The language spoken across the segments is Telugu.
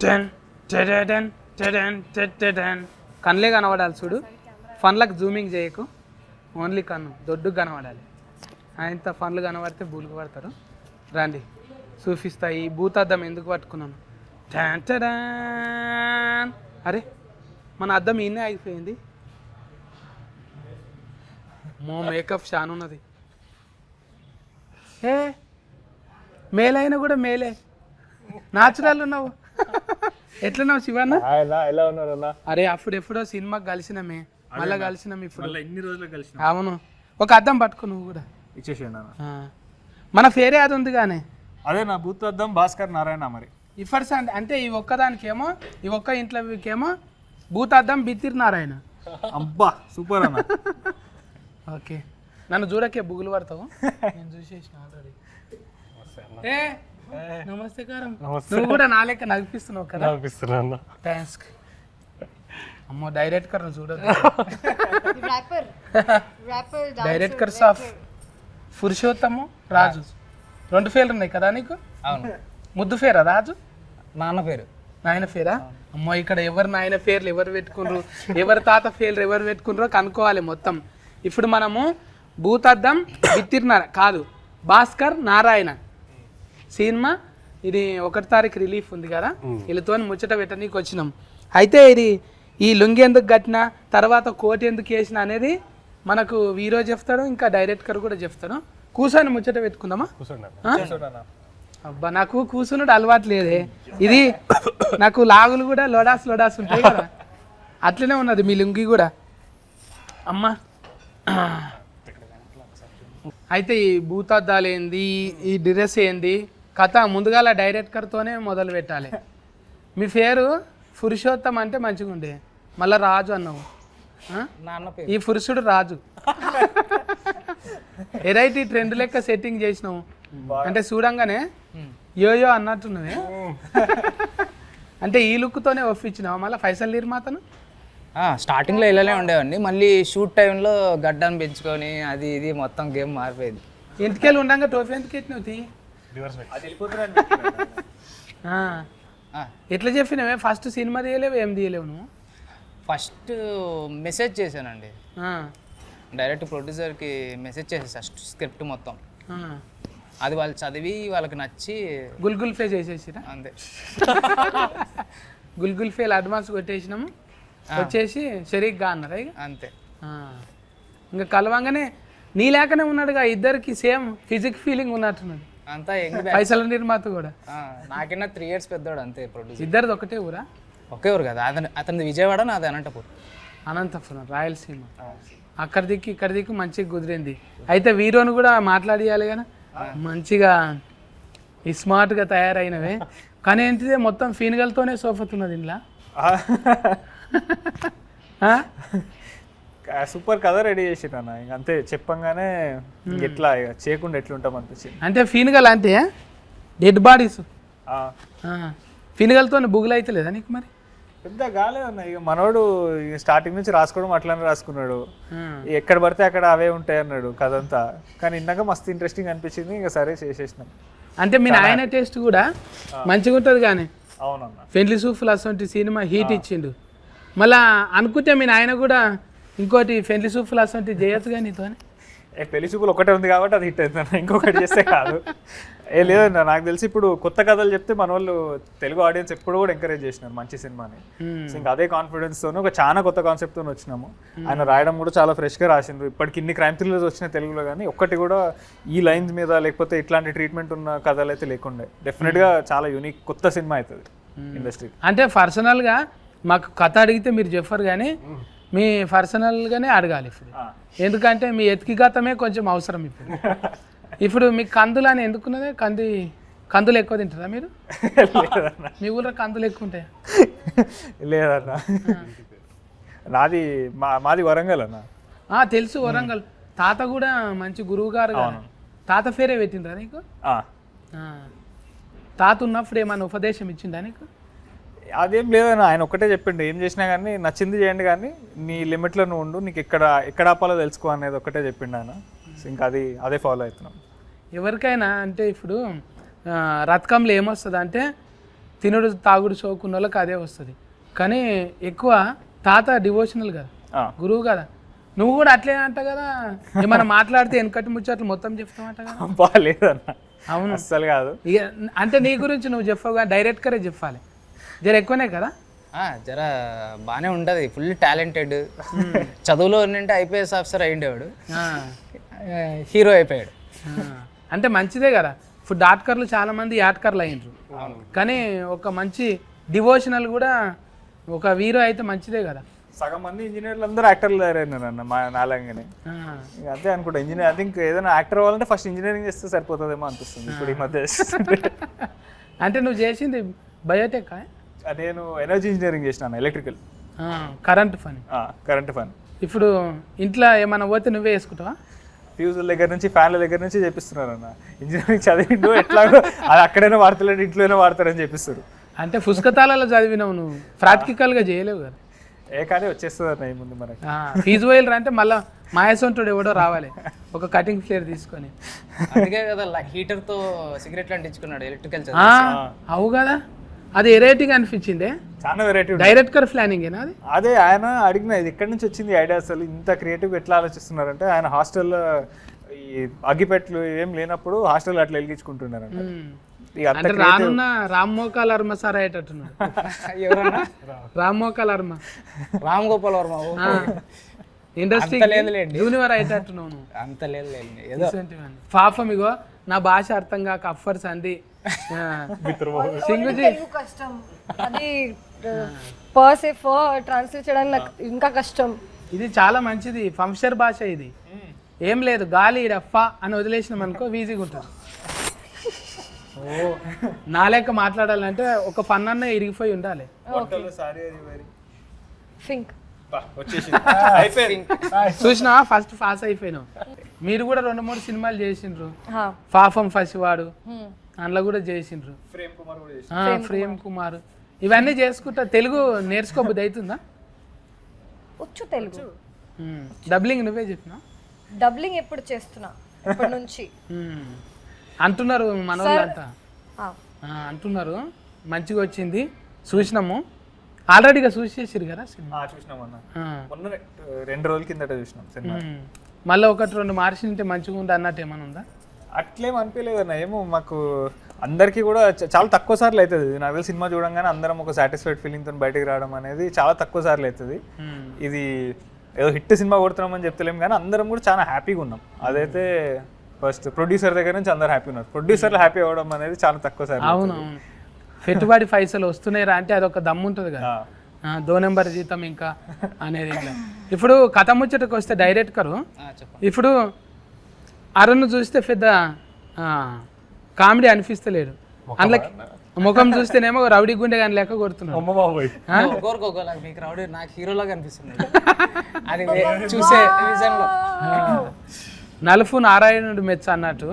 టెన్ టెడెడెన్ టెడెన్ టెడెడెన్. కళ్ళే కనబడాలి చూడు, ఫన్లకు జూమింగ్ చేయకు, ఓన్లీ కన్ను దొడ్డుకు కనబడాలి. ఆయనతో ఫన్లు కనబడితే బూలుకు పడతారు. రండి చూపిస్తా ఈ భూతాద్దం ఎందుకు పట్టుకున్నాను. టెన్ టెడెన్. అరే మన అద్దం ఈయనే అయిపోయింది. మేకప్ షాన్ ఉన్నది. ఏ మేలైనా కూడా మేలే, న్యాచురల్ ఉన్నావు. ఎట్లున్నావు శివన్న? ఎలా ఉన్నారన్నా? అరే అప్పుడు ఎప్పుడో సినిమాకి కలిసినామే, మళ్ళీ కలిసినాం ఇప్పుడు. ఎన్ని రోజులు కలిసి? అవును, ఒక అద్దం పట్టుకో నువ్వు కూడా ఇచ్చేసేయండి. మన పేరే అది ఉంది కానీ అదే నా బూత్ అద్దం భాస్కర్ నారాయణ. మరి ఇఫర్స్ అంటే ఈ ఒక్కదానికేమో, ఈ ఒక్క ఇంట్లోకేమో భూత అద్దం బిత్తిరి నారాయణ. అబ్బా సూపర్ అన్న. ఓకే, నన్ను చూడకే బుగులు పడతావు, నేను చూసేసిన ఆల్రెడీ. ఏ నమస్తే కారం, నువ్వు కూడా నా లెక్క నడిపిస్తున్నావు కదా? నడిపిస్తున్నా. థ్యాంక్స్. అమ్మో డైరెక్ట్ కర్ చూడదు. డైరెక్ట్ కర్ ఆఫ్ పురుషోత్తము రాజు. 2 పేర్లు ఉన్నాయి కదా నీకు? అవును. ముద్దు పేరా రాజు? నాన్న పేరు. నాయన పేరా? అమ్మో ఇక్కడ ఎవరు నాయన పేర్లు ఎవరు పెట్టుకున్నారు, ఎవరి తాత పేర్లు ఎవరు పెట్టుకున్నారో కనుక్కోవాలి మొత్తం. ఇప్పుడు మనము భూతద్దం బిత్తిరినార కాదు, భాస్కర్ నారాయణ సినిమా. ఇది 1 తారీఖు రిలీఫ్ ఉంది కదా, వీళ్ళతో ముచ్చట పెట్టనీకి వచ్చినాం. అయితే ఇది ఈ లుంగి ఎందుకు కట్టినా, తర్వాత కోట్ ఎందుకు వేసిన అనేది మనకు వీరో చెప్తాడు, ఇంకా డైరెక్టర్ కూడా చెప్తాడు. కూర్చొని ముచ్చట పెట్టుకుందామా? అబ్బా నాకు కూర్చున్నాడు అలవాటు లేదే. ఇది నాకు లాగులు కూడా లోడాస్ ఉంటాయి కదా, అట్లనే ఉన్నది మీ లుంగి కూడా. అమ్మా అయితే ఈ భూతద్దాలు ఏంది, ఈ డ్రెస్ ఏంది కథ ముందుగాల డైరెక్టర్తోనే మొదలు పెట్టాలి. మీ పేరు పురుషోత్తం అంటే మంచిగా ఉండే, మళ్ళీ రాజు అన్నావు. నాన్న పేరు. ఈ పురుషుడు రాజు. ఎరైటీ ట్రెండ్ లెక్క సెట్టింగ్ చేసినావు అంటే చూడంగానే యోయో అన్నట్టున్నవే. అంటే ఈ లుక్తోనే ఒప్పించినావు మళ్ళీ ఫైసల్ నిర్మాతను? స్టార్టింగ్లో ఇలానే ఉండేవాడిని, మళ్ళీ షూట్ టైంలో గడ్డాన్ని పెంచుకొని అది ఇది మొత్తం గేమ్ మారిపోయింది. ఇంటికెళ్ళి ఉండగా టోఫీ ఎందుకు ఎట్టినావు? ఎట్లా చెప్పినవే? ఫస్ట్ సినిమా తీయలేవు, ఏం తీయలేవు నువ్వు? ఫస్ట్ మెసేజ్ చేశానండి, డైరెక్ట్ ప్రొడ్యూసర్కి మెసేజ్ చేసేసా స్క్రిప్ట్ మొత్తం. అది వాళ్ళు చదివి వాళ్ళకి నచ్చి గుల్గుల్ ఫే చేసేసిరా అంతే. గుల్గుల్ ఫేల్ అడ్వాన్స్ కొట్టేసినాము, వచ్చేసి షరీక్గా అన్నారా ఇక అంతే. ఇంకా కలవంగానే నీ లేకనే ఉన్నాడుగా, ఇద్దరికి సేమ్ ఫిజిక్ ఫీలింగ్ ఉన్నట్టున్నది. అంతా పైసల నిర్మాత కూడా నాకన్నా 3 years పెద్దవాడు అంతే ప్రొడ్యూసర్. ఇద్దరిది ఒకటే ఊరా? ఒకే ఊరు కదా, అతనిది విజయవాడ, నాది అనంతపురం. అనంతపురం రాయలసీమ. అక్కడ దిక్కు ఇక్కడ దిక్కు మంచిగా కుదిరింది. అయితే వీరోని కూడా మాట్లాడియాలి కదా, మంచిగా స్మార్ట్గా తయారైనవే. కానీ ఏంటిదే మొత్తం ఫీనుగలతోనే సోఫతున్నది ఇంట్లో. సూపర్ కథ రెడీ చేసిరన్న, ఇంక అంతే చెప్పంగానే ఎట్లా చేయకుండా ఎట్లుంటాం అనిపించింది. అంటే ఫీనుగల్ అంటే డెడ్ బాడీస్, ఫీనుగలతో బుగులు అయితే లేదా నీకు? మరి పెద్ద కాలేదన్న, ఇక మనోడు స్టార్టింగ్ నుంచి రాసుకోవడం అట్లానే రాసుకున్నాడు, ఎక్కడ పడితే అక్కడ అవే ఉంటాయి అన్నాడు కథ అంతా. కానీ ఇందాక మస్తు ఇంట్రెస్టింగ్ అనిపించింది, ఇంకా సరే చేసేసినాం. అంటే మీ ఆయన టేస్ట్ కూడా మంచిగా ఉంటుంది కానీ. అవునన్న, పెళ్లి సూఫ్లు అసలు సినిమా హీట్ ఇచ్చిండు. మళ్ళా అనుకుంటే మీ ఆయన కూడా ఇంకోటి పెళ్లి సూఫ్లు అసలు చేయొచ్చు కానీ నీతో. పెళ్లి చూపులు ఒకటే ఉంది కాబట్టి అది హిట్ అవుతుందన్న, ఇంకొకటి చేస్తే కాదు. లేదన్న, నాకు తెలిసి ఇప్పుడు కొత్త కథలు చెప్తే మన వాళ్ళు తెలుగు ఆడియన్స్ ఎప్పుడు కూడా ఎంకరేజ్ చేసినారు మంచి సినిమాని. ఇంకా అదే కాన్ఫిడెన్స్ తోనే ఒక చాలా కొత్త కాన్సెప్ట్ తో వచ్చినాము. ఆయన రాయడం కూడా చాలా ఫ్రెష్ గా రాసిండ్రు. ఇప్పటికి ఇన్ని క్రైమ్ థ్రిల్లర్స్ వచ్చినాయి తెలుగులో, కానీ ఒక్కటి కూడా ఈ లైన్స్ మీద లేకపోతే ఇట్లాంటి ట్రీట్మెంట్ ఉన్న కథలు అయితే లేకుండే. డెఫినెట్ గా చాలా యూనిక్ కొత్త సినిమా అవుతుంది ఇండస్ట్రీ. అంటే పర్సనల్ గా మాకు కథ అడిగితే మీరు చెప్పరు కానీ మీ పర్సనల్ గానే అడగాలి ఇప్పుడు, ఎందుకంటే మీ ఎతికిగతమే కొంచెం అవసరం ఇప్పుడు. ఇప్పుడు మీకు కందులు అని ఎందుకున్నదే? కందులు ఎక్కువ తింటారా మీరు? మీ ఊళ్ళో కందులు ఎక్కువ ఉంటాయా? లేదన్న, మాది వరంగల్ అన్న. తెలుసు వరంగల్. తాత కూడా మంచి గురువు గారు. తాత పేరే పెట్టిండ్రా నీకు? తాత ఉన్నప్పుడు ఏమన్నా ఉపదేశం ఇచ్చిండా నీకు? అదేం లేదన్న, ఆయన ఒక్కటే చెప్పిండు, ఏం చేసినా కానీ నచ్చింది చేయండి కానీ నీ లిమిట్లో నువ్వు ఉండు, నీకు ఎక్కడ ఆపాలో తెలుసుకో అనేది ఒక్కటే చెప్పిండు ఆయన. ఇంకా అదే ఫాలో అవుతున్నాం. ఎవరికైనా అంటే ఇప్పుడు రథకంలో ఏమొస్తుంది అంటే తినుడు తాగుడు చదువుకున్న వాళ్ళకి అదే వస్తుంది. కానీ ఎక్కువ తాత డివోషనల్ కదా, గురువు కదా, నువ్వు కూడా అట్లే అంట కదా, ఏమైనా మాట్లాడితే వెనకటి ముచ్చట్లు మొత్తం చెప్తామంట కదా. బాగాలేదన్న. అవును అస్సలు కాదు. ఇక అంటే నీ గురించి నువ్వు చెప్పవు కానీ డైరెక్ట్గానే చెప్పాలి. జర ఎక్కువనే కదా. జర బాగానే ఉంటుంది, ఫుల్ టాలెంటెడ్. చదువులో ఏంటంటే ఐపీఎస్ ఆఫీసర్ అయ్యిండేవాడు, హీరో అయిపోయాడు. అంటే మంచిదే కదా. ఇప్పుడు డాక్టర్లు చాలా మంది యాట్కర్లు అయ్యిండ్రు, కానీ ఒక మంచి డివోషనల్ కూడా ఒక హీరో అయితే మంచిదే కదా. సగం మంది ఇంజనీర్లు అందరూ యాక్టర్లు తయారైనారు అన్న మా నాలంగానే. అదే అనుకుంటా ఇంజనీర్, ఐ థింక్ ఏదైనా యాక్టర్ అవ్వాలంటే ఫస్ట్ ఇంజనీరింగ్ చేస్తే సరిపోతుందేమో అనిపిస్తుంది ఇప్పుడు ఈ మధ్య. అంటే నువ్వు చేసింది బయోటెక్? నేను ఎనర్జీ ఇంజనీరింగ్ చేసినాను, electrical, current fun. Current fun. ఇప్పుడు ఇంట్లో ఏమైనా పోతే నువ్వే వేసుకుంటావా? ఫ్యూజుల దగ్గర నుంచి ఫ్యాన్ల దగ్గర నుంచి చేపిస్తున్నారు అన్న. ఇంజనీరింగ్ చదివిండు ఎట్లాగో అది అక్కడైనా వాడతలేడు, ఇంట్లోనే వాడతారని చెప్పిస్తారు. అంటే పుస్తకాలలో చదివినావు నువ్వు, ప్రాక్టికల్గా చేయలేవు కదా. కానీ వచ్చేస్తుంది అన్న ఈ ముందు మనకి. ఫీజు పోయిలరా అంటే మళ్ళీ మాయసొంటుడు ఎవడో రావాలి ఒక కటింగ్ ఫ్లేర్ తీసుకొని. అందుకే కదా హీటర్తో సిగరెట్లు అంటించుకున్నాడు ఎలక్ట్రికల్. అవు కదా, అది వెరైటీగా అనిపించిందే. చాలా వెరైటీ. డైరెక్టర్ ప్లానింగేనా అది? అదే ఆయన అడిగిన ఇది ఎక్కడి నుంచి వచ్చింది ఐడియా, అసలు ఇంత క్రియేటివ్ ఎట్లా ఆలోచిస్తున్నారంటే ఆయన హాస్టల్లో ఈ అగ్గిపెట్లు ఏం లేనప్పుడు హాస్టల్ అట్లా వెలిగించుకుంటున్నారంట. అంటే రానున్న రామ్ మోకాల్ వర్మ సార్ అయ్యేటట్టున్నాడు. ఎవరన్నా? రామ్ మోకాల్ వర్మ, రామ్ గోపాల్ వర్మ ఇండస్ట్రీ జూనియర్ అయ్యేటట్టున్నావు నువ్వు. అంత లేదు ఏదో పాపం ఇగో నా భాష అర్థం కాక అఫర్స్ అంది సింగుజీ. కష్టం అది పర్సెఫ్ ట్రాన్స్లేట్ చేయడానికి నాకు ఇంకా కష్టం. ఇది చాలా మంచిది ఫంక్షన్ భాష. ఇది ఏం లేదు, గాలి డఫా అని వదిలేసినాం అనుకో ఈజీగా ఉంటుంది. నా లెక్క మాట్లాడాలంటే ఒక ఫన్ అన్న ఇరిగిపోయి ఉండాలి. చూసినా ఫస్ట్ పాస్ అయిపోయినావు. మీరు కూడా 2-3 సినిమాలు చేసిండ్రు, పాపం పసివాడు అందులో కూడా చేసిండ్రు, ప్రేమ్ కుమార్, ఇవన్నీ చేసుకుంటా తెలుగు నేర్చుకోబుద్ది అవుతుందా? వచ్చు తెలుగు. డబ్లింగ్ నువ్వే చెప్పినా? డబ్లింగ్ ఎప్పుడు చేస్తున్నా ఇప్పటి నుంచి అంటున్నారు మన వాళ్ళంతా, అంటున్నారు మంచిగా వచ్చింది. చూసినాము ఆల్రెడీగా చూసేసారు కదా సినిమా. చూసినామన్నా, 2 రోజుల కిందట చూసినాం సినిమా. మళ్ళీ 1-2 మార్చింటే మంచిగా ఉంది అన్నట్టు ఏమైనా ఉందా? అట్లేం అనిపించలేదు అన్న. ఏమో మాకు అందరికీ కూడా చాలా తక్కువ సార్లు అవుతుంది. నాకు తెలిసి సినిమా చూడంగానే అందరం ఒక సాటిస్ఫైడ్ ఫీలింగ్తో బయటకు రావడం అనేది చాలా తక్కువ సార్లు అవుతుంది. ఇది ఏదో హిట్ సినిమా కొడుతున్నామని చెప్తలేము కానీ అందరం కూడా చాలా హ్యాపీగా ఉన్నాం. అదైతే ఫస్ట్ ప్రొడ్యూసర్ దగ్గర నుంచి అందరు హ్యాపీ ఉన్నారు. ప్రొడ్యూసర్లు హ్యాపీ అవ్వడం అనేది చాలా తక్కువ సార్లు. అవునవును, పెట్టుబడి పైసలు వస్తున్నాయిరా అంటే అదొక దమ్ము ఉంటుంది కదా, 2 నెంబర్ జీతం ఇంకా అనేది. ఇప్పుడు కథ ముచ్చటకు వస్తే డైరెక్టరు ఇప్పుడు అరుణ్ చూస్తే పెద్ద కామెడీ అనిపిస్తలేడు, అందులోకి ముఖం చూస్తేనేమో రౌడీ గుండె కానీ లెక్క కొడుతున్నాడు. మీకు రౌడీ నాకు హీరోలాగా అనిపిస్తుంది అది చూసే విజన్లో. నలుపు నారాయణుడు మెచ్చ అన్నట్టు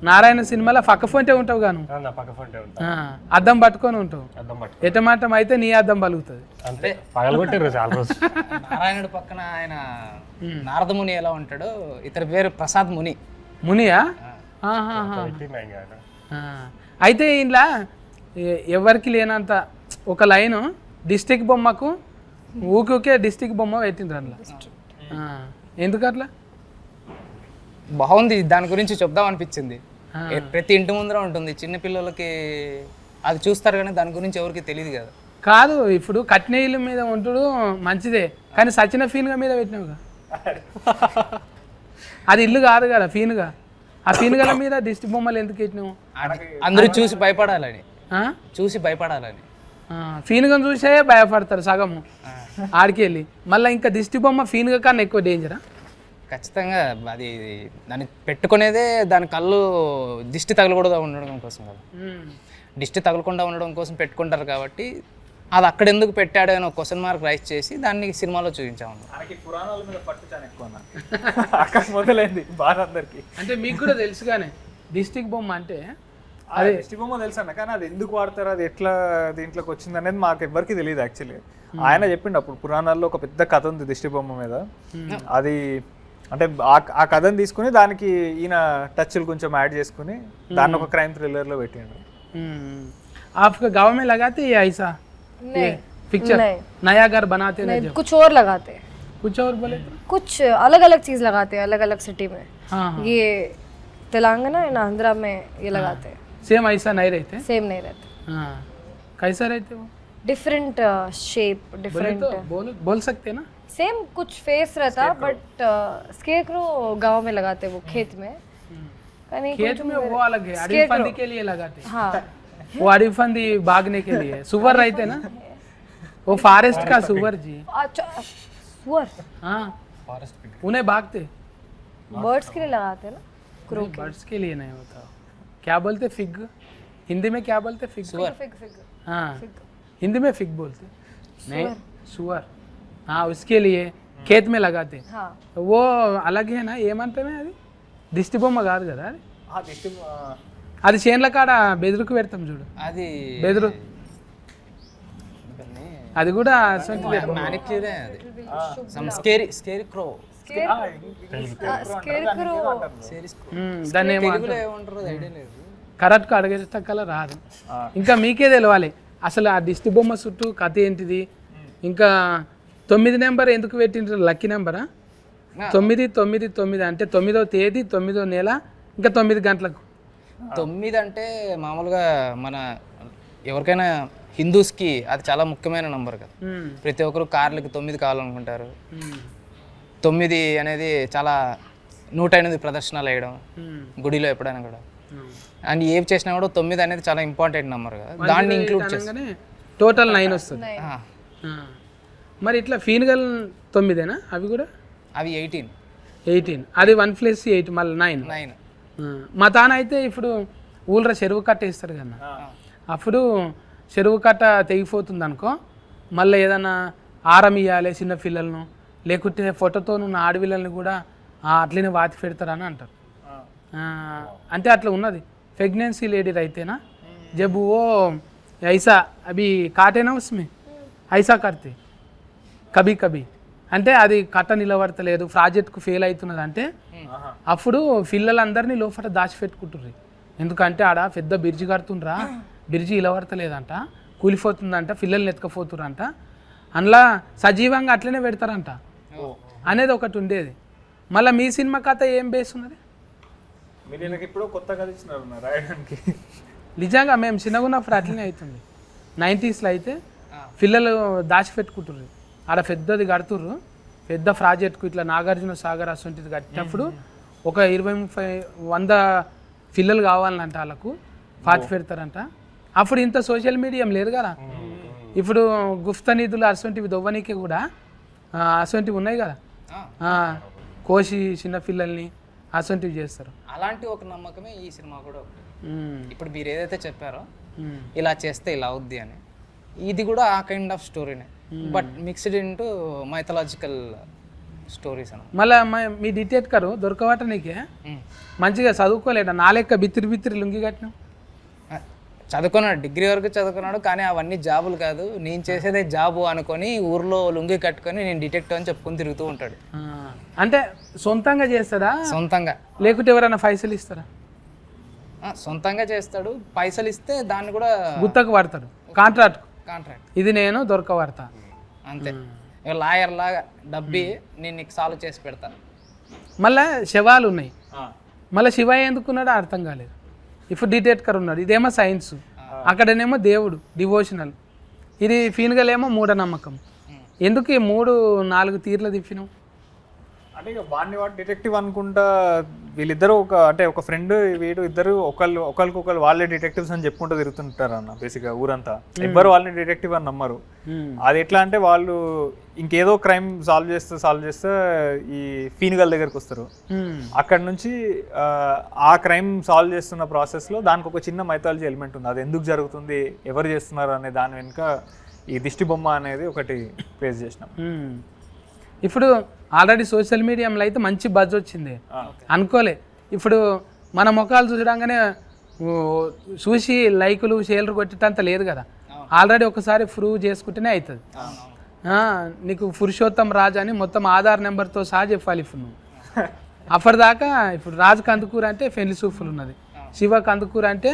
నారాయణ సినిమాలో పక్క ఫోంటే ఉంటావు గాను, అద్దం పట్టుకొని ఉంటావు, ఎటమాటం అయితే నీ అద్దం పలుకుతుంది. నారాయణుడు పక్కన ఆయన నారదముని ఎలా ఉంటాడో ఇతని పేరు ప్రసాద్ ముని. మునియా? అయితే ఇంట్లో ఎవరికి లేనంత ఒక లైను డిస్టిక్ బొమ్మకు ఊకే డిస్టిక్ బొమ్మ పెట్టిండ్రు అందులో. ఎందుకు అట్లా? బాగుంది, దాని గురించి చెప్దాం అనిపించింది. ప్రతి ఇంటి ముందర ఉంటుంది, చిన్నపిల్లలకి అది చూస్తారు కానీ దాని గురించి ఎవరికి తెలియదు కదా. కాదు, ఇప్పుడు కట్టిన ఇల్లు మీద ఉంటాడు మంచిదే, కానీ సచిన ఫీన్గా మీద పెట్టినావుగా, అది ఇల్లు కాదు కదా ఫీన్గా. ఆ ఫీన్గల మీద దిష్టి బొమ్మలు ఎందుకు పెట్టినావు? అందరూ చూసి భయపడాలని, చూసి భయపడాలని. ఫీన్గా చూసే భయపడతారు సగము ఆడికి వెళ్ళి. మళ్ళీ ఇంకా దిష్టి బొమ్మ ఫీన్గా కన్నా ఎక్కువ డేంజరా? ఖచ్చితంగా అది దాన్ని పెట్టుకునేదే దాని కళ్ళు దిష్టి తగలకూడదు ఉండడం కోసం కదా. దిష్టి తగలకుండా ఉండడం కోసం పెట్టుకుంటారు కాబట్టి అది అక్కడ ఎందుకు పెట్టాడు అని ఒక క్వశ్చన్ మార్క్ రైజ్ చేసి దాన్ని సినిమాలో చూపించాము. అంటే మీకు కూడా తెలుసు కానీ డిస్టిక్ బొమ్మ అంటే అదే డిస్టిక్ బొమ్మ తెలుసు అన్న, కానీ అది ఎందుకు వాడతారు, అది ఎట్లా దీంట్లోకి వచ్చింది అనేది మాకు ఎవ్వరికి తెలియదు యాక్చువల్లీ. ఆయన చెప్పిండు అప్పుడు పురాణాల్లో ఒక పెద్ద కథ ఉంది దిష్టి బొమ్మ మీద. అది అంటే ఆ కథను తీసుకుని దానికి ఈయన టచ్లు కొంచెం యాడ్ చేసుకుని దాన్ని ఒక క్రైమ్ థ్రిల్లర్లో పెట్టిండు. आपका गाँव में लगाते ये ऐसा ये पिक्चर नहीं। नया घर बनाते ना जब कुछ और लगाते हैं, कुछ और बोले तो कुछ अलग अलग चीज लगाते हैं अलग अलग सिटी में। हाँ हाँ ये तेलंगाना एंड आंध्रा में ये लगाते हैं, सेम ऐसा नहीं रहते सेम नहीं रहते, हाँ कैसा रहते वो डिफरेंट शेप बोले डिफरेंट तो बोल सकते ना सेम कुछ फेस रहता बट स्केरक्रो गांव में लगाते हैं वो खेत में। కానీ खेत में वो अलग है अड़ीफंदी के लिए लगाते हैं हाँ वो अड़ीफंदी भागने के लिए सुअर रहते ना वो फॉरेस्ट का सुअर जी अच्छा सुअर हाँ उन्हें भागते बर्ड्स के लिए लगाते हैं ना क्रो बर्ड्स के लिए नहीं होता क्या बोलते फिग हिंदी में क्या बोलते फिग फिग फिग हाँ हिंदी में फिग बोलते नहीं सुअर हाँ उसके लिए खेत में लगाते हाँ तो वो अलग है ना ఏమంటే అది దిష్టి బొమ్మ కాదు కదా అది అది చేన్ల కాడ బెదురుకు పెడతాం చూడు అది బెదురు అది కూడా అసంటిదే. మ్యానిక్యూరే అది సమ్ స్కేరీ క్రో స్కేర్క్రో దాన్ని ఏమో తెలుగులో ఏమంటారో ఐడియా లేదు. కరెక్ట్గా అడిగేటక్కల రాదు ఇంకా మీకే తెలవాలి అసలు ఆ దిష్టి బొమ్మ చుట్టూ కథ ఏంటిది ఇంకా 9 నెంబర్ ఎందుకు పెట్టిండ్రు లక్కీ నెంబరా 999 అంటే 9వ తేదీ 9వ నెల ఇంకా 9 గంటలకు 9 అంటే మామూలుగా మన ఎవరికైనా హిందూస్కి అది చాలా ముఖ్యమైన నంబర్ కదా. ప్రతి ఒక్కరు కార్లకి 9 కావాలనుకుంటారు. 9 అనేది చాలా 108 ప్రదర్శనలు వేయడం గుడిలో ఎప్పుడైనా కూడా అండ్ ఏం చేసినా కూడా 9 అనేది చాలా ఇంపార్టెంట్ నెంబర్ కదా, దాన్ని ఇంక్లూడ్ చేస్తాను. టోటల్ 9 వస్తుంది మరి ఇట్లా ఫీన్గల్ 9ఏనా అవి కూడా అవి 18 అది 1+8 మళ్ళీ 9 మా తాన అయితే ఇప్పుడు ఊళ్ళో చెరువు కట్ట వేస్తారు కదా అప్పుడు చెరువు కట్ట తెగిపోతుంది అనుకో మళ్ళీ ఏదైనా ఆరం ఇవ్వాలి చిన్న పిల్లలను లేకుంటే ఫోటోతో ఉన్న ఆడపిల్లల్ని కూడా అట్లనే వాతి పెడతారని అంటారు. అంటే అట్లా ఉన్నది ప్రెగ్నెన్సీ లేడీ అయితేనా జబ్ ఓ ఐసా అవి కాటేనా ఉస్మే ఐసా కడితే కభీ కభీ అంటే అది కట్ట నిలబడతలేదు ప్రాజెక్ట్కు ఫెయిల్ అవుతున్నది అంటే అప్పుడు పిల్లలందరినీ లోపల దాచిపెట్టుకుంటుర్రు. ఎందుకంటే ఆడ పెద్ద బ్రిడ్జి కడుతుండ్రా బ్రిడ్జి నిలబడతలేదంట కూలిపోతుందంట పిల్లల్ని ఎత్తుకపోతుర్రంట అందులో సజీవంగా అట్లనే పెడతారంట అనేది ఒకటి ఉండేది. మళ్ళీ మీ సినిమా కథ ఏం బేస్ ఉన్నది ఇప్పుడు కొత్త కథ ఇచ్చినారు రాయడానికి. నిజంగా మేము చిన్నగా ఉన్నప్పుడు అట్లనే అవుతుంది. 90sలో అయితే పిల్లలు దాచిపెట్టుకుంటుర్రు ఆడ పెద్దది కడుతుర్రు పెద్ద ప్రాజెక్ట్కు ఇట్లా నాగార్జున సాగర్ అసొంటిది కట్టినప్పుడు ఒక 20-30-100 పిల్లలు కావాలంట వాళ్ళకు పాతి పెడతారంట. అప్పుడు ఇంత సోషల్ మీడియా లేదు కదా ఇప్పుడు గుప్త నిధులు అసొంటివి దొవ్వనికి కూడా అసొంటివి ఉన్నాయి కదా కోసి చిన్నపిల్లల్ని అసొంటివి చేస్తారు. అలాంటి ఒక నమ్మకమే ఈ సినిమా కూడా ఒకటి. ఇప్పుడు మీరు ఏదైతే చెప్పారో ఇలా చేస్తే ఇలా అవుద్ది అని ఇది కూడా ఆ కైండ్ ఆఫ్ స్టోరీనే but mixed into mythological stories అన్న. మళ్ళీ మీ డిటెక్టర్ దొరకవట నీకే మంచిగా చదువుకోలేట నా లెక్క బిత్తిరి లుంగి కట్టినావు. చదువుకున్నాడు డిగ్రీ వరకు చదువుకున్నాడు కానీ అవన్నీ జాబులు కాదు నేను చేసేదే జాబు అనుకొని ఊర్లో లుంగి కట్టుకొని నేను డిటెక్టివ్ అని చెప్పుకొని తిరుగుతూ ఉంటాడు. అంటే సొంతంగా చేస్తాడా సొంతంగా లేకుంటే ఎవరైనా పైసలు ఇస్తారా? సొంతంగా చేస్తాడు పైసలు ఇస్తే దాన్ని కూడా గుత్తకు పడతాడు కాంట్రాక్ట్ ఇది నేను దొరకబడతా అంతే. లాయర్ లాగా డబ్బి నేను నీకు సాల్వ్ చేసి పెడతాను. మళ్ళీ శవాలు ఉన్నాయి మళ్ళీ శివయ్య ఎందుకున్నాడో అర్థం కాలేదు. ఇప్పుడు డిటెక్టర్ ఉన్నాడు ఇదేమో సైన్స్ అక్కడనేమో దేవుడు డివోషనల్ ఇది ఫీన్గలేమో మూఢనమ్మకం. ఎందుకు ఈ 3-4 తీర్ల తిప్పినావు అంటే ఇక వాడిని వాడు డిటెక్టివ్ అనుకుంటా వీళ్ళిద్దరు ఒక ఫ్రెండ్ వీడు ఇద్దరు ఒకరికొకరు వాళ్ళే డిటెక్టివ్స్ అని చెప్పుకుంటూ తిరుగుతుంటారు అన్న బేసిక్గా ఊరంతా. ఎవ్వరు వాళ్ళని డిటెక్టివ్ అని నమ్మరు. అది ఎట్లా అంటే వాళ్ళు ఇంకేదో క్రైమ్ సాల్వ్ చేస్తే ఈ ఫీన్గల్ దగ్గరికి వస్తారు. అక్కడ నుంచి ఆ క్రైమ్ సాల్వ్ చేస్తున్న ప్రాసెస్లో దానికి ఒక చిన్న మైథాలజీ ఎలిమెంట్ ఉంది. అది ఎందుకు జరుగుతుంది ఎవరు చేస్తున్నారు అనే దాని వెనుక ఈ దిష్టి బొమ్మ అనేది ఒకటి ఫేస్ చేసినాం. ఇప్పుడు ఆల్రెడీ సోషల్ మీడియాలో అయితే మంచి బజ్ వచ్చింది అనుకోలే. ఇప్పుడు మన ముఖాలు చూసడంగానే చూసి లైకులు షేర్లు కొట్టేటంత లేదు కదా. ఆల్రెడీ ఒకసారి ప్రూవ్ చేసుకుంటేనే అవుతుంది. నీకు పురుషోత్తం రాజు అని మొత్తం ఆధార్ నెంబర్తో సహా చెప్పాలి. ఇప్పుడు నువ్వు అప్పటిదాకా ఇప్పుడు రాజు కందుకూరు అంటే పెళ్లి సూఫులు ఉన్నది, శివ కందుకూరు అంటే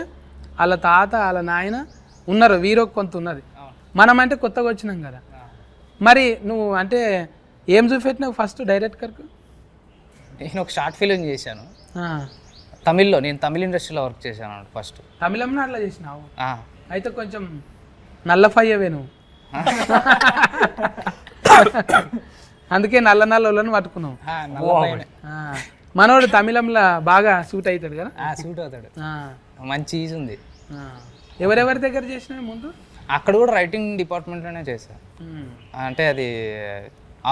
వాళ్ళ తాత వాళ్ళ నాయన ఉన్నారు, వీరో కొంత ఉన్నది. మనం అంటే కొత్తగా వచ్చినాం కదా. మరి నువ్వు అంటే ఏం చూపెట్టినావు ఫస్ట్ డైరెక్టర్కు? నేను ఒక షార్ట్ ఫిలిం చేశాను తమిళ్లో. నేను తమిళ ఇండస్ట్రీలో వర్క్ చేశాను ఫస్ట్. తమిళంలో అట్లా చేసినావు? అయితే కొంచెం నల్లఫయ్యవే నువ్వు. అందుకే నల్ల నల్ల వాళ్ళని పట్టుకున్నావు. మనోడు తమిళంలో బాగా సూట్ అవుతాడు కదా? సూట్ అవుతాడు, మంచి ఈజ్ ఉంది. ఎవరెవరి దగ్గర చేసినావు ముందు? అక్కడ కూడా రైటింగ్ డిపార్ట్మెంట్లోనే చేశాను. అంటే అది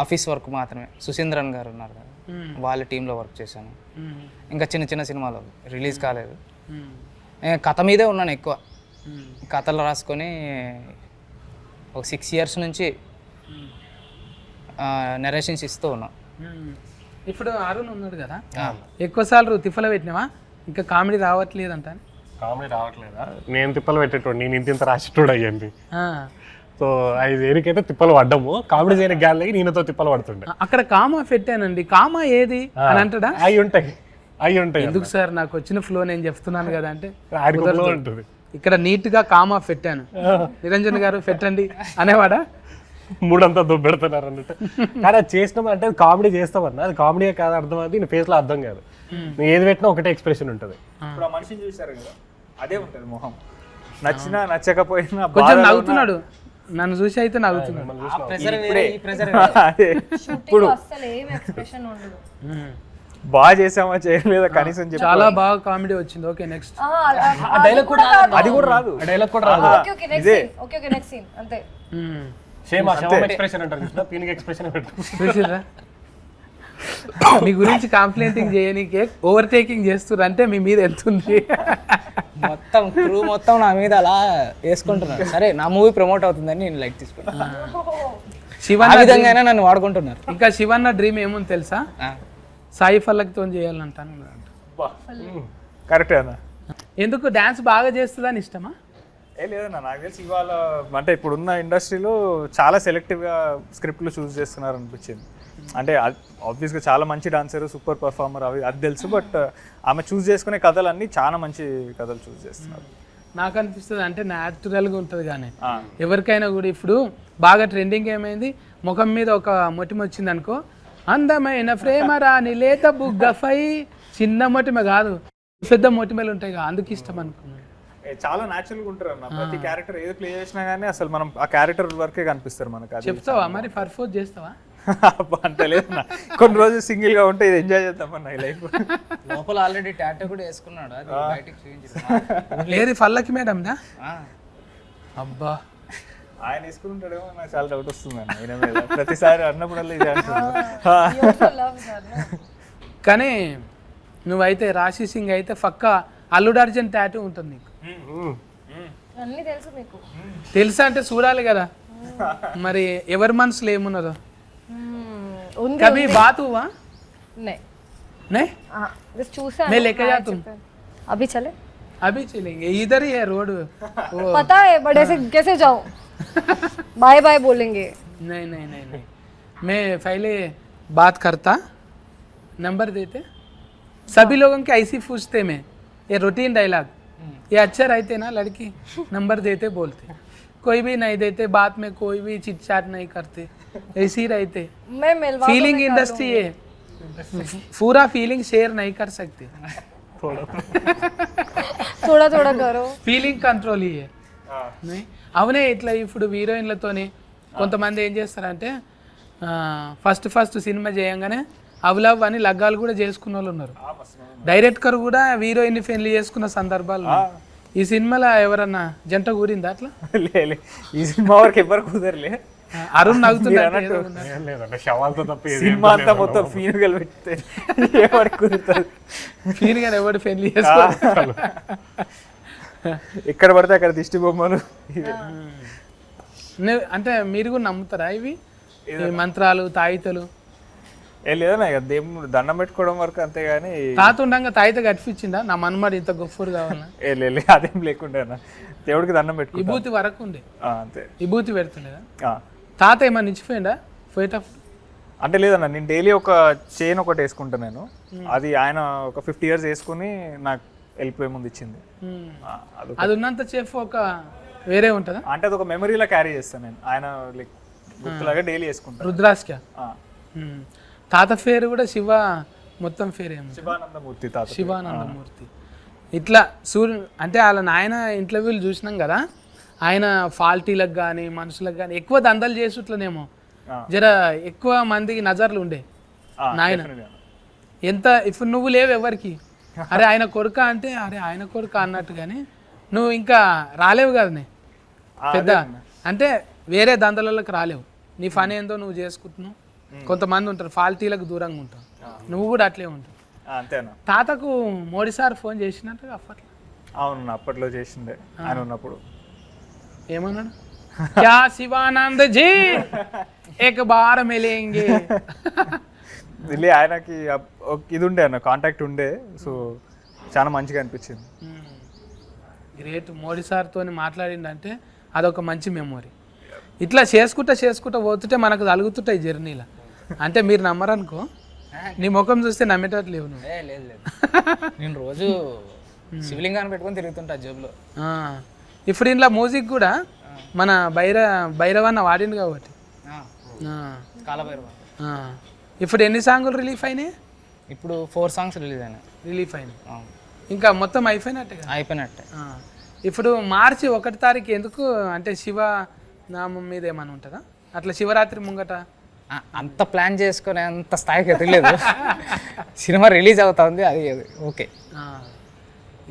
ఆఫీస్ వర్క్ మాత్రమే. సుశీంద్రన్ గారు ఉన్నారు కదా, వాళ్ళ టీంలో వర్క్ చేశాను. ఇంకా చిన్న చిన్న సినిమాలు రిలీజ్ కాలేదు. కథ మీదే ఉన్నాను ఎక్కువ. కథలు రాసుకొని ఒక 6 years నుంచి నెరేషన్స్ ఇస్తూ ఉన్నా. ఇప్పుడు అరుణ్ ఉన్నాడు కదా, ఎక్కువసార్లు తిప్పలు పెట్టినావా? ఇంకా కామెడీ రావట్లేదంట. కామెడీ రావట్లేదా? నేను తిప్పలు పెట్టేటోడు, నేను ఇంత రాసేటోడు అయ్యండి. సో 5 ఏరికైతే తిప్పలు పడ్డాము, కామెడీ చేయని గ్యాలకి నేనతో తిప్పలు పడుతుండే. అక్కడ కామా పెట్టానండి, కామా ఏది అని అంటాడా? అవి ఉంటాయి. ఎందుకు సార్, నాకు వచ్చిన ఫ్లో నేను చెప్తున్నాను కదా అంటే ఉంటుంది. ఇక్కడ నీట్ గా కామా పెట్టాను, నిరంజన్ గారు పెట్టండి అనేవాడా? మూడంతా దుబ్బెడుతున్నారు అన్నట్టు. కానీ అది చేసినాం అంటే అది కామెడీ చేస్తామన్నా, అది కామెడీ కాదు అర్థం, అది నీ ఫేస్ లో అర్థం కాదు. నువ్వు ఏది పెట్టినా ఒకటే ఎక్స్ప్రెషన్ ఉంటుంది. ఇప్పుడు ఆ మనిషిని చూసారు కదా, అదే ఉంటుంది మొహం. నచ్చినా నచ్చకపోయినా కొంచెం నవ్వుతున్నాడు, నన్ను చూసి అయితే నవ్వుతున్నాడు. ఇప్పుడు అసలు ఏం ఎక్స్ప్రెషన్ ఉండదు. బాగా చేసామా చేయలేదా కనీసం చెప్పి చాలా బాగా కామెడీ వచ్చింది. Okay next. అది కూడా రాదు. డైలాగ్ కూడా రాదు. ఓకే నెక్స్ట్ సీన్ అంతే. సేమ్ ఎక్స్ప్రెషన్ అంటారు, పీనిక్ ఎక్స్ప్రెషన్ చూసిరా, మీ గురించి కంప్లైంటింగ్ చేయనీకే ఓవర్టేకింగ్ చేస్తున్నారు అంటే మీ మీద ఎంత ఉంది. మొత్తం క్రూ మొత్తం నా మీద అలా వేసుకుంటున్నారు. సరే నా మూవీ ప్రమోట్ అవుతుందని నేను లైక్ తీసుకున్నాను. శివన్న విధంగా నన్ను వాడుకుంటున్నారు. ఇంకా శివన్న డ్రీమ్ ఏముంది తెలుసా? సాయి ఫల్లక్తో చేయాలంటాను. కరెక్టే అన్న. ఎందుకు డాన్స్ బాగా చేస్తుందని ఇష్టమా? లేదన్నా, నాకు తెలిసి ఇవాళ అంటే ఇప్పుడున్న ఇండస్ట్రీలో చాలా సెలెక్టివ్గా స్క్రిప్ట్లు చూస్ చేస్తున్నారు అనిపించింది. అంటే ఆబ్వియస్గా చాలా మంచి డాన్సర్, సూపర్ పర్ఫార్మర్ అది తెలుసు, బట్ ఆమె చూస్ చేసుకునే కథలన్నీ చాలా మంచి కథలు చూస్ చేస్తున్నారు. నాకు అనిపిస్తుంది అంటే న్యాచురల్గా ఉంటుంది. కానీ ఎవరికైనా కూడా ఇప్పుడు బాగా ట్రెండింగ్ ఏమైంది, ముఖం మీద ఒక మొటిమ వచ్చింది అనుకో, అందమైన ప్రేమ రాని లేత బుగ్గఫై, చిన్న మొటిమ కాదు పెద్ద మొటిమలు ఉంటాయి కదా, అందుకు ఇష్టం అనుకున్నాను. చాలా న్యాచురల్గా ఉంటారు అన్న. ప్రతి క్యారెక్టర్ ఏది ప్లే చేసినా కానీ అసలు మనం ఆ క్యారెక్టర్ వరకే కనిపిస్తారు మనకు. చెప్తావా మరి, పర్ఫోజ్ చేస్తావా? అంత లేదన్నా, కొన్ని రోజులు సింగిల్ గా ఉంటే ఇది ఎంజాయ్ చేద్దామన్నా ఈ లైఫ్. లోపల ఆల్రెడీ టాటూ కూడా వేసుకున్నాడు, అది బయటికి చూపించారు. లేదు పల్లకి మేడం దా. అబ్బా, ఆయన వేసుకుంటాడేమో నాకు చాలా డౌట్ వస్తుంది అన్న ఈయన మీద. ప్రతిసారి అన్నప్పుడల్లా ఇదే అంటున్నాను. కానీ నువ్వైతే రాశి సింగ్ అయితే పక్కా అల్లుడు అర్జున్ టాటూ ఉంటుంది నీకు. అన్నీ తెలుసు మీకు. తెలుసా అంటే చూడాలి కదా మరి ఎవరి మనసులో ఏమున్నదో. कभी बात हुआ? नहीं नहीं, बस चूसा मैं लेके जा तुम. अभी चले? अभी चलेंगे, इधर ही है रोड. पता है बट ऐसे कैसे जाओ? बाय बाय बोलेंगे. नहीं नहीं नहीं नहीं, मैं पहले बात करता, नंबर देते, सभी लोगों के ऐसी पूछते मैं, ये रूटीन डायलॉग, ये अच्छा रहते ना लड़की, नंबर देते बोलते, कोई भी नहीं देते, बात में कोई भी चिट चाट नहीं करते, ऐसे ही रहते. मैं मिलवा फीलिंग इंडस्ट्री है, पूरा फीलिंग शेयर नहीं कर सकते, थोड़ा थोड़ा करो. ఫీలింగ్ కంట్రోల్ ఇయే. అవునే ఇట్లా ఇప్పుడు హీరోయిన్లతోని కొంతమంది ఏం చేస్తారంటే ఫస్ట్ సినిమా చేయంగానే అవలవ్ అని లగ్గాలు కూడా చేసుకున్న వాళ్ళు ఉన్నారు. డైరెక్టర్ కూడా హీరోయిన్ పెళ్లి చేసుకున్న సందర్భాలు. ఈ సినిమాలో ఎవరన్నా జంట కూరిందా అట్లా? లే, ఈ సినిమా వరకు ఎవరు కుదరలే. అరుణ్ నవ్వుతున్నాడు. శవాలతో తప్ప సినిమా అంతా మొత్తం ఫీనుగలు పెడితే ఎవరికి కుదురుతుంది? ఫీన్ గారు ఎవరు పెళ్లి చేసుకోవాలి, ఎక్కడ పడితే అక్కడ దిష్టి బొమ్మలు. అంటే మీరు కూడా నమ్ముతారా ఇవి మంత్రాలు తాయితలు? లేదన్నా, ఇక దేవుడు దండం పెట్టుకోవడం వరకు అంతేగాని. తాత ఉండగా తాయిత కట్టించిందా నా మనమాడు ఇంత గొప్పడు కావాలన్నా? అదేం లేకుండా దేవుడికి దండం పెట్టుకో. విభూతి వరకు ఉండే, అంతే. విభూతి పెడుతుండేదా? తాత ఏమన్నా ఇచ్చిపోయిందా పోయేటప్పుడు? అంటే లేదన్నా, నేను డైలీ ఒక చైన్ ఒకటి వేసుకుంటా నేను. అది ఆయన ఒక 50 years వేసుకుని నాకు వెళ్ళిపోయే ముందు ఇచ్చింది. అది ఉన్నంత సేపు ఒక వేరే ఉంటుందా? అంటే అది ఒక మెమరీలో క్యారీ చేస్తాను నేను, ఆయన లైక్ గుర్తులాగా డైలీ వేసుకుంటాను. రుద్రాస్క తాత పేరు కూడా శివ, మొత్తం పేరు ఏమో శివానందమూర్తి తాత. శివానందమూర్తి. ఇట్లా అంటే వాళ్ళ నాయన ఇంటర్వ్యూలు చూసినాం కదా, ఆయన ఫాల్టీలకు కానీ మనుషులకు కానీ ఎక్కువ దందలు చేసుట్లనేమో జర ఎక్కువ మందికి నజర్లు ఉండే నాయన. ఎంత ఇప్పుడు నువ్వు లేవు ఎవరికి, అరే ఆయన కొడుక అంటే అరే ఆయన కొడుక అన్నట్టు, కానీ నువ్వు ఇంకా రాలేవు కదా పెద్ద, అంటే వేరే దందలకి రాలేవు. నీ పని ఏందో నువ్వు చేసుకుంటున్నావు. కొంతమంది ఉంటారు ఫాల్టీలకు దూరంగా ఉంటావు, నువ్వు కూడా అట్లే ఉంటావు. అంతేనా? తాతకు మోడీ సార్ ఫోన్ చేసినట్టు అప్పట్లో. అవును, అప్పట్లో చేసిండే ఆయన ఉన్నప్పుడు. ఏమన్నాడు? క్యా శివానంద్ జీ ఏక బార్ మిలేంగే. వెళ్ళి ఆయనకి ఇది ఉండే అన్న కాంటాక్ట్ ఉండే, సో చాలా మంచిగా అనిపించింది. గ్రేట్. మోడీ సార్తో మాట్లాడిందంటే అదొక మంచి మెమొరీ. ఇట్లా చేసుకుంటా పోతుంటే మనకు తలుగుతుంటాయి జర్నీలో. అంటే మీరు నమ్మరనుకో, నీ ముఖం చూస్తే నమ్మేటట్టు లేవు నువ్వు. లేదు నేను రోజు శివలింగాన్ని పెట్టుకొని తిరుగుతుంటా జేబులో. ఇప్పుడు ఇంట్లో మ్యూజిక్ కూడా మన భైరవన్న వాడింది కాబట్టి. కాలభైరవ. ఇప్పుడు ఎన్ని సాంగులు రిలీఫ్ అయినాయి? ఇప్పుడు 4 సాంగ్స్ రిలీజ్ అయినాయి. ఇంకా మొత్తం అయిపోయినట్టే. ఇప్పుడు మార్చి 1 తారీఖు ఎందుకు అంటే శివ నామం మీద ఏమైనా ఉంటుందా అట్లా? శివరాత్రి ముంగట అంత ప్లాన్ చేసుకునే అంత స్థాయికి ఎదగలేదు. సినిమా రిలీజ్ అవుతుంది, అది ఓకే.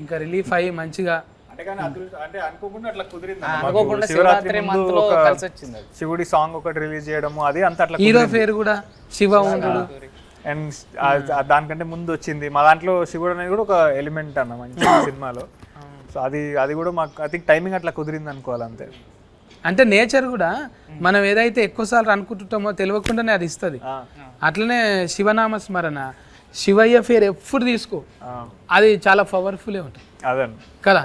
ఇంకా రిలీఫ్ అయ్యి మంచిగా అంటే అనుకోకుండా అట్లా కుదిరింది. అనుకోకుండా శివరాత్రి మంత్లో కలిసి వచ్చింది. శివుడి సాంగ్ ఒకటి రిలీజ్ చేయడము, అది అంత అట్లా. హీరో పేరు కూడా శివ ఉండు. అండ్ దానికంటే ముందు వచ్చింది మా దాంట్లో శివుడు అనేది కూడా ఒక ఎలిమెంట్ అన్న మంచి సినిమాలో. సో అది కూడా మాకు ఐ థింక్ టైమింగ్ అట్లా కుదిరింది అనుకోవాలి అంతే. అంటే నేచర్ కూడా మనం ఏదైతే ఎక్కువసార్లు అనుకుంటుంటామో తెలియకుండానే అది ఇస్తుంది. అట్లనే శివనామ స్మరణ, శివయ్య పేరు ఎప్పుడు తీసుకో, అది చాలా పవర్ఫుల్ ఉంటుంది అదే కదా.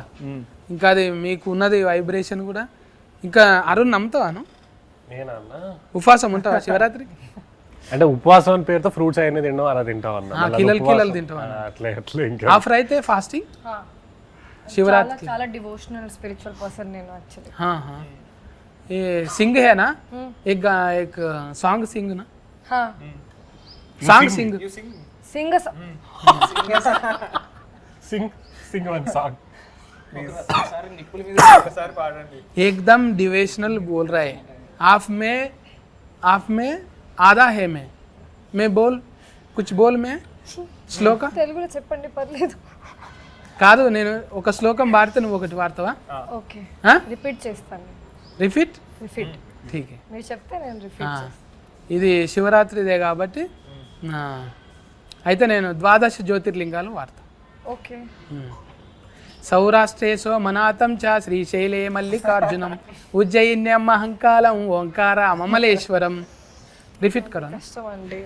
ఇంకా అది మీకు ఉన్నది వైబ్రేషన్ కూడా. ఇంకా అరుణ్ నమ్ముతావాను? ఉపవాసం ఉంటావా శివరాత్రికి? అంటే ఉపవాసం అని పేరుతో ఫ్రూట్స్ అయినా తింటాం, అలా తింటాం అన్న. కిలలు తింటావా? అట్లా ఇంకా ఆఫర్ అయితే ఫాస్టింగ్ शिवरात्रि చాలా డివోషనల్ స్పిరిచువల్ पर्सन నేను యాక్చువల్లీ. हाँ हाँ ये सिंग है ना, एक सॉन्ग सिंग ना, हाँ सॉन्ग सिंग సింగ్ సింగ్ వన్ సాంగ్ एकदम डिवोशनल बोल रहा है. आप में आधा है मैं बोल कुछ बोल मैं శ్లోక తెలుగులో చెప్పండి పర్లేదు. కాదు, నేను ఒక శ్లోకం వాడితే నువ్వు ఒకటి వాడతావా? ఓకే, రిపీట్ చేస్తాను. రిపీట్ ఠీక్ హై. మీరు చెప్తే నేను రిపీట్ చేస్తాను. ఇది శివరాత్రిదే కాబట్టి అయితే నేను 12 జ్యోతిర్లింగాలు వాడతా. ఓకే. సౌరాష్ట్రేశో మనాతం చ శ్రీశైలే మల్లికార్జునం ఉజ్జయిన్యం మహంకాళం ఓంకార మమలేశ్వరం. రిపీట్ కరో. కష్టం అండి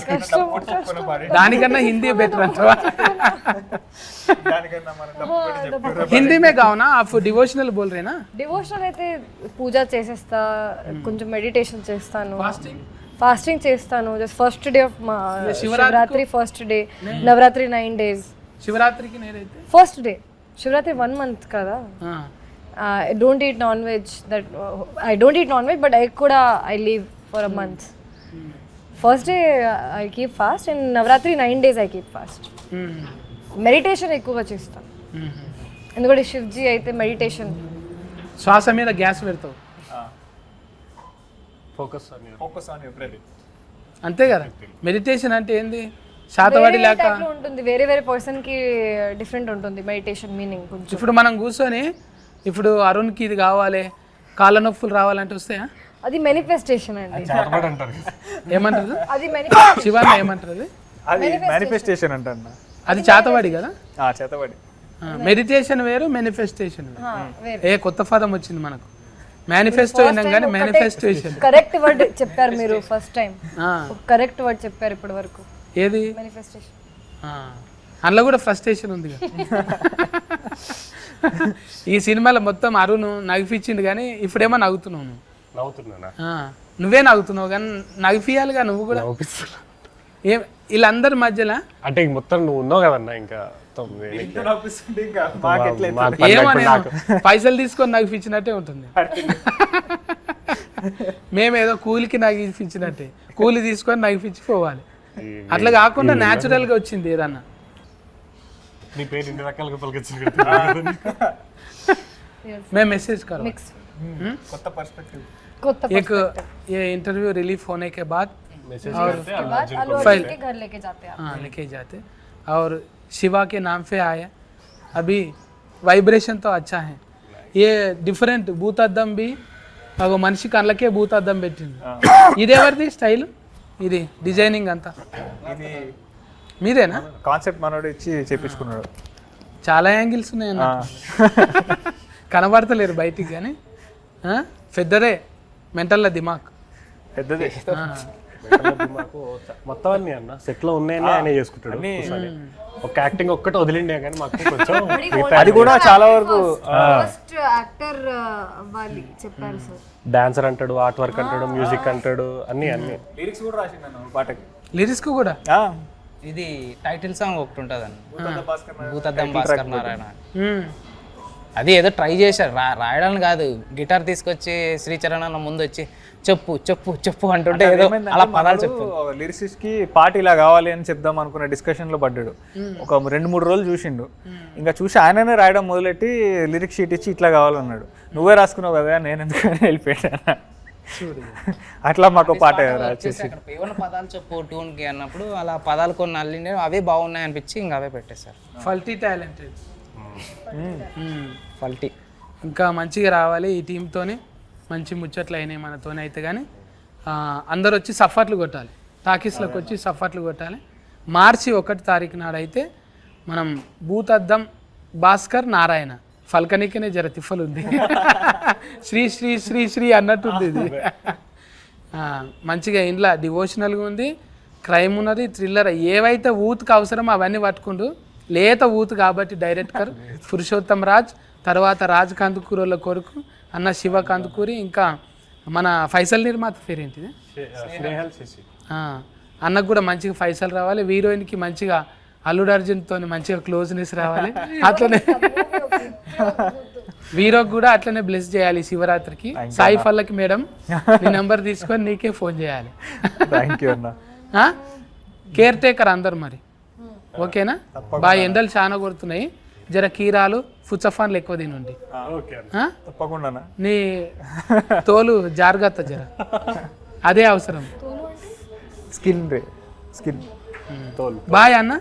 కష్టం. దానికన్నా హిందీ బెటర్ అంటావా? హిందీ మే గాओ ना आप डिवोशनल बोल रहे ना. డివోషనల్ అయితే పూజ చేసేస్తా, కొంచెం మెడిటేషన్ చేస్తాను, फास्टिंग ఫాస్టింగ్ చేస్తాను. Just first day of Shivaratri first day, Navaratri 9 days. శివరాత్రికి నేనైతే ఫస్ట్ డే శివరాత్రి 1 month కదా. I don't eat non-veg. I don't eat non-veg, but I kuda I leave for a month. First day I keep fast, and Navratri 9 days I keep fast. Meditation ఎక్కువగా చేస్తాను, ఎందుకంటే శివ్జీ అయితే మెడిటేషన్. శ్వాస మీద గ్యాస్ పెడతావు, ఫోకస్ ఆన్ యువర్ బ్రీతింగ్. అంతే కదా. మెడిటేషన్ అంటే ఏంది? శాతవాడి లేక ఉంటుంది, వేరే వేరే పర్సన్ కి డిఫరెంట్ ఉంటుంది మెడిటేషన్ మీనింగ్ కొంచెం. ఇప్పుడు మనం కూర్చొని ఇప్పుడు అరుణ్కి ఇది కావాలి, కాళ్ళ నొప్పులు రావాలంటే వస్తాయా? అది మేనిఫెస్టేషన్ అండి. ఏమంటారు అది శివాన్న ఏమంటారు? అది మేనిఫెస్టేషన్ అంటన్నా. అది చేతవాడి కదా. చేతవాడి. మెడిటేషన్ వేరు, మేనిఫెస్టేషన్ వేరు. ఏ కొత్త పదం వచ్చింది మనకు. మేనిఫెస్టో అయినాం కానీ మేనిఫెస్టేషన్. కరెక్ట్ వర్డ్ చెప్పారు మీరు ఫస్ట్ టైం. కరెక్ట్ వర్డ్ చెప్పారు ఇప్పటి వరకు. ఏది? మేనిఫెస్టేషన్. అందులో కూడా ఫ్రస్ట్రేషన్ ఉంది కదా. ఈ సినిమాలో మొత్తం అరుణ్ నగిపించింది కానీ ఇప్పుడేమో నవ్వుతున్నావు నువ్వు. నవ్వుతున్నా. నువ్వే నవ్వుతున్నావు కానీ నగిపియాలిగా నువ్వు కూడా. ఏం వీళ్ళందరి మధ్యలో అంటే ఇంక మొత్తం నువ్వు ఉన్నావు కదన్నా ఇంకా మొత్తం ఇంకా మాకు ఎట్లా మాకు ఏమని పైసలు తీసుకొని నాకు ఇచ్చినట్టే ఉంటుంది. మేమేదో కూలికి నాకు ఇచ్చినట్టే, కూలి తీసుకొని నాకు ఇచ్చిపోవాలి. అట్లా కాకుండా న్యాచురల్గా వచ్చింది ఏదన్నా. నీ పేరు ఇన్ని రకాలుగా పలికించింది. मैं मैसेज करो Mixed. కొత్త పర్స్పెక్టివ్. एक ये इंटरव्यू रिलीफ होने के बाद मैसेज और उसके बाद अल्लू फाइल अर्जुन के घर लेके जाते हैं आप. हाँ लेके जाते और शिवा के नाम पे आया. अभी वाइब्रेशन तो अच्छा है. ये डिफरेंट భూతద్దం भी అగో మనిషి కళ్ళకే భూతద్దం పెట్టింది. ఇది ఎవరిది స్టైల్? ఇది డిజైనింగ్ అంతా ఇది మీదేనా? కాన్సెప్ట్ మనోడు ఇచ్చి చేపించుకున్నాడు. చాలా యాంగిల్స్ ఉన్నాయి అన్న, కనబడతలేరు బయటికి కానీ పెద్దదే మెంటల్ దిమాగ్. పెద్దది. మొత్తం అన్ని అన్న సెట్ లో ఉన్నాయని ఆయన చేసుకుంటాడు. ఒక యాక్టింగ్ ఒక్కటి వదిలిండే కానీ మాకు కొంచెం అది కూడా చాలా వరకు ఫస్ట్ యాక్టర్ అవ్వాలి చెప్పారు సార్. డాన్సర్ అంటాడు, ఆర్ట్ వర్క్ అంటాడు, మ్యూజిక్ అంటాడు, అన్ని అన్ని లిరిక్స్ కూడా రాసిండు పాటకి. లిరిక్స్ కూడా ఇది టైటిల్ సాంగ్ ఒకటి ఉంటుంది అన్న, భూతద్దం భాస్కర్ నారాయణ. అది ఏదో ట్రై చేశారు రాయడానికి కాదు, గిటార్ తీసుకొచ్చి శ్రీచరణ్ అన్న ముందు వచ్చి చెప్పు చెప్పు చెప్పు అంటుంటే ఏదో అలా పదాలు చెప్పు. లిరిసిస్ట్ కి పాట ఇలా కావాలి అని చెప్దాం అనుకున్న డిస్కషన్ లో పడ్డాడు. ఒక 2-3 రోజులు చూసిండు. ఇంకా చూసి ఆయననే రాయడం మొదలెట్టి లిరిక్ షీట్ ఇచ్చి ఇట్లా కావాలన్నాడు. నువ్వే రాసుకున్నావు కదా, నేను ఎందుకని వెళ్ళిపోయాను. అట్లా మాకు పాట వచ్చేసి అక్కడ ఏమైనా పదాలు చెప్పు ట్యూన్ కి అన్నప్పుడు అలా పదాలు కొన్ని అల్లిండే అవే బాగున్నాయి అనిపించి ఇంకా అవే పెట్టేశారు. ఫల్టీ టాలెంటెడ్, ఫల్టీ ఇంకా మంచిగా రావాలి. ఈ టీంతోనే మంచి ముచ్చట్లు అయినాయి మనతోనే అయితే. కానీ అందరు వచ్చి సఫర్లు కొట్టాలి, టాకీస్లోకి వచ్చి సఫర్లు కొట్టాలి. మార్చి 1 తారీఖు నాడైతే మనం భూతద్దం భాస్కర్ నారాయణ ఫల్కనికనే జర తిఫలు ఉంది. శ్రీ శ్రీ శ్రీ శ్రీ అన్నట్టుంది ఇది. మంచిగా ఇంట్లో డివోషనల్గా ఉంది, క్రైమ్ ఉన్నది, థ్రిల్లర్, ఏవైతే ఊతుకు అవసరమో అవన్నీ పట్టుకుంటూ లేత ఊతు కాబట్టి డైరెక్టర్ పురుషోత్తం రాజ్, తర్వాత రాజ్ కందుకూరుల కొడుకు అన్న శివ కందుకూరి, ఇంకా మన ఫైసల్ నిర్మాత పేరేంటిది అన్నకు కూడా మంచిగా ఫైసల్ రావాలి. హీరోయిన్కి మంచిగా అల్లుడు అర్జున్తో మంచిగా క్లోజ్నెస్ రావాలి. అట్లనే వీరోకి కూడా అట్లనే బ్లెస్ చేయాలి శివరాత్రికి. సాయి ఫల్లకి మేడం నీ నెంబర్ తీసుకొని నీకే ఫోన్ చేయాలి. కేర్ టేకర్ అందరు మరి ఓకేనా? బాగా ఎండలు చాలా కొడుతున్నాయి, జర కీరాలు ఫుచ్చఫాన్లు ఎక్కువ తినండి. తప్పకుండా నీ తోలు జాగ్రత్త జర, అదే అవసరం. స్కిన్ తోలు. బాయ్ అన్న,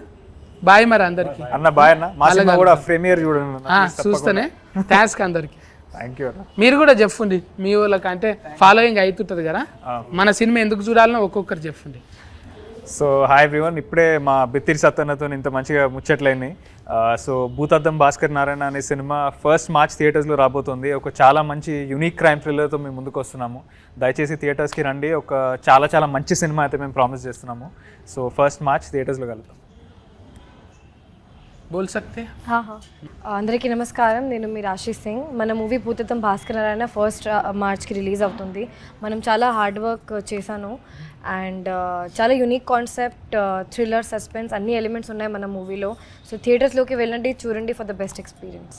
బాయ్ మరి అందరికి అన్న. బాయ్ అన్న. మా సినిమా కూడా ప్రీమియర్ చూడండి చూస్తేనే. థ్యాంక్స్ అందరికి. థ్యాంక్ యూ అన్న. మీరు కూడా చెప్పండి మీ వాళ్ళకి, అంటే ఫాలోయింగ్ అవుతుంటుంది కదా, మన సినిమా ఎందుకు చూడాలనో ఒక్కొక్కరు చెప్పండి. సో హాయ్ ఎవ్రీవన్, ఇప్పుడే మా బిత్తిరి సత్తన్నతో ఇంత మంచిగా ముచ్చట్లయినాయి. సో భూతద్దం భాస్కర్ నారాయణ అనే సినిమా 1 మార్చ్ థియేటర్స్లో రాబోతుంది. ఒక చాలా మంచి యూనిక్ క్రైమ్ థ్రిల్లర్తో మేము ముందుకు వస్తున్నాము. దయచేసి థియేటర్స్కి రండి. ఒక చాలా చాలా మంచి సినిమా అయితే మేము ప్రామిస్ చేస్తున్నాము. సో 1 మార్చ్ థియేటర్స్లో కలుద్దాం. బోల్ సక్తే? అందరికీ నమస్కారం, నేను మీ ఆశీష్ సింగ్. మన మూవీ భూతద్దం భాస్కర్ నారాయణ 1 మార్చ్కి రిలీజ్ అవుతుంది. మనం చాలా హార్డ్ వర్క్ చేశాను అండ్ చాలా యూనిక్ కాన్సెప్ట్, థ్రిల్లర్, సస్పెన్స్ అన్ని ఎలిమెంట్స్ ఉన్నాయి మన మూవీలో. సో థియేటర్స్లోకి వెళ్ళండి, చూడండి ఫర్ ద బెస్ట్ ఎక్స్పీరియన్స్.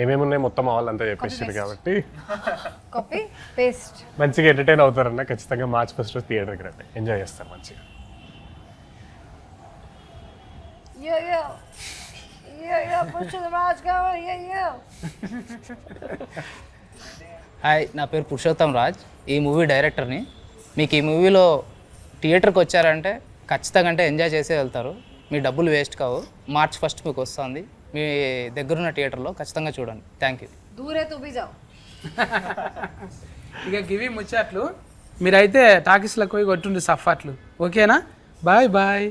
ఏమేమి ఉన్నాయి మొత్తం వాళ్ళంతా చెప్పేసారు కాబట్టి కాపీ పేస్ట్ మంచిగా ఎంటర్టైన్ అవుతారన్న. ఖచ్చితంగా మార్చ్ 1 థియేటర్కి రండి, ఎంజాయ్ చేస్తారు మంచిగా. హాయ్, నా పేరు పురుషోత్తం రాజ్, ఈ మూవీ డైరెక్టర్ని. మీకు ఈ మూవీలో థియేటర్కి వచ్చారంటే ఖచ్చితంగా అంటే ఎంజాయ్ చేసే వెళ్తారు, మీ డబ్బులు వేస్ట్ కావు. మార్చ్ 1 మీకు వస్తుంది, మీ దగ్గరున్న థియేటర్లో ఖచ్చితంగా చూడండి. Thank you. దూరే తుబి జావ్. ఇక గివి ముచ్చట్లు, మీరైతే టాకీస్లకు పోయి కొట్టుండి సఫాట్లు. ఓకేనా? Bye bye.